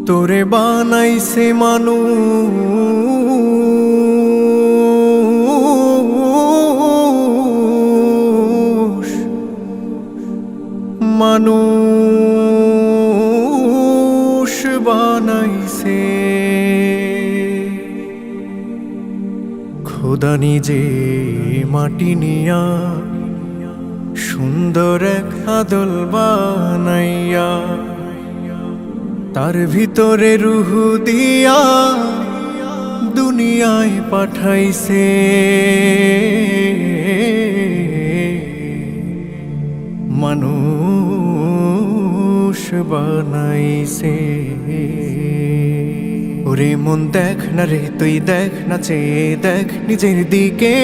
তোরে বানাইছে মানুষ, মানুষ বানাইছে খোদা নিজে মাটি নিয়া, সুন্দর এক আদল বানাইয়া, তার ভিতরে রুহ দিয়া দুনিয়ায় পাঠাইছে। মানুষ বানাইছে। ওরে মন দেখ না রে, তুই দেখ না, চেয়ে দেখ নিজের দিকে।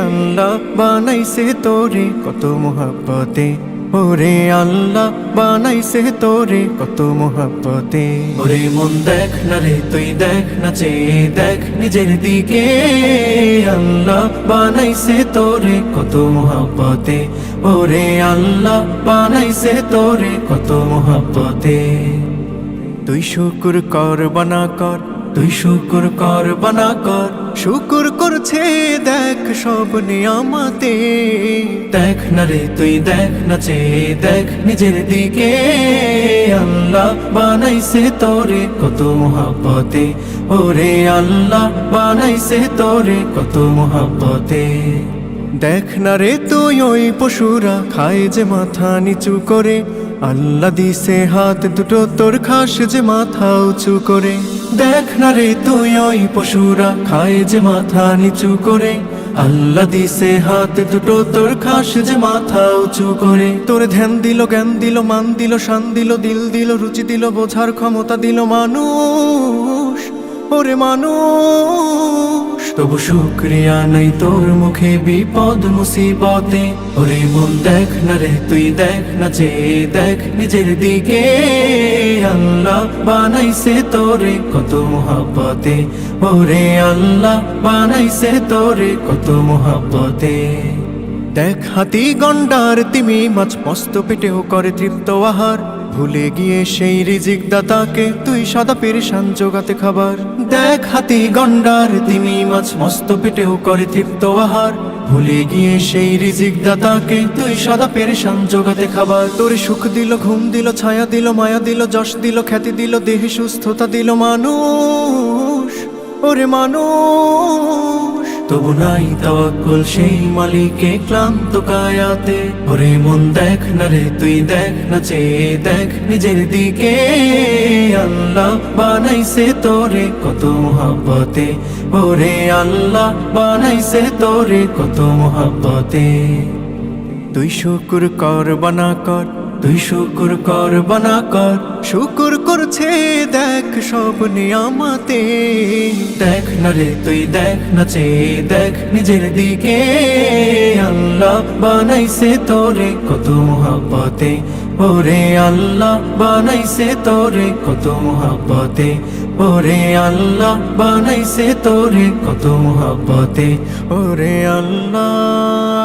আল্লাহ বানাইছে তোরে কত মোহাব্বতে, ওরে আল্লাহ বানাইছে তোরে কত মোহাব্বতে। ওরে মন দেখ না রে, তুই দেখ না, চেয়ে দেখ নিজের দিকে। আল্লাহ বানাইছে তোরে কত মোহাব্বতে, ওরে আল্লাহ বানাইছে তোরে কত মোহাব্বতে। তুই শুকুর কর বানা কর, তুই শুকুর কর বানা কর, শুকুর করছে দেখ সব নিয়ামতে। দেখ না রে, তুই দেখ না, চেয়ে দেখ নিজের দিকে। আল্লাহ বানাইছে তোরে কত মোহাব্বতে, ওরে আল্লাহ বানাইছে তোরে কত মোহাব্বতে। দেখ না রে, তুই ওই পশুরা খায় যে মাথা নিচু করে। আল্লাহ দিছে হাত দুটো, তোর খাস যে মাথা উঁচু করে। দেখ না রে, তুই ওই পশুরা খায় যে মাথা নিচু করে। আল্লাহ দিছে হাত দুটো, তোর খাস যে মাথা উঁচু করে। তোর ধ্যান দিল, জ্ঞান দিল, মান দিল, শান দিল, দিল দিল, রুচি দিল, বোঝার ক্ষমতা দিল মানুষ, ওরে মানুষ। তবু শুকরিয়া নাই তোর মুখে বিপদ মুসিবতে। ওরে মন দেখ না রে, তুই দেখ না, চেয়ে দেখ নিজের দিকে। আল্লাহ বানাইছে তোরে কত মোহাব্বতে, ওরে আল্লাহ বানাইছে তোরে কত মোহাব্বতে। দেখ হাতি গন্ডার তিমি মাছ মস্ত পেটেও করে তৃপ্ত আহার। ভুলে গিয়ে সেই রিজিক দাতাকে তুই সদা পেরেশান জোগাতে খাবার। দেখ হাতি গন্ডার তিমি মাছ মস্ত পেটেও করে তৃপ্ত আহার। ভুলে গিয়ে সেই রিজিক দাতাকে তুই সদা পেরেশান জোগাতে খাবার। তোরে সুখ দিল, ঘুম দিল, ছায়া দিল, মায়া দিল, যশ দিল, খ্যাতি দিল, দেহে সুস্থতা দিল মানুষ, ওরে মানুষ। তবু নাই তাওয়াক্কুল সেই মালিকে ক্লান্ত কায়াতে। ওরে মন দেখ না রে, তুই দেখ না, চেয়ে দেখ নিজের দিকে। আল্লাহ বানাইছে তোরে কত মোহাব্বতে, ওরে আল্লাহ বানাইছে তোরে কত মোহাব্বতে। তুই শুকুর কর বানা কর, তুই শুকুর কর বানা কর, শুকুর করছে দেখ সব নিয়ামতে। দেখ না রে, তুই দেখ না, চেয়ে দেখ নিজের দিকে। আল্লাহ বানাইছে তোরে কত মোহাব্বতে, ওরে আল্লাহ বানাইছে তোরে কত মোহাব্বতে, ওরে আল্লাহ বানাইছে তোরে কত মোহাব্বতে, ওরে আল্লাহ।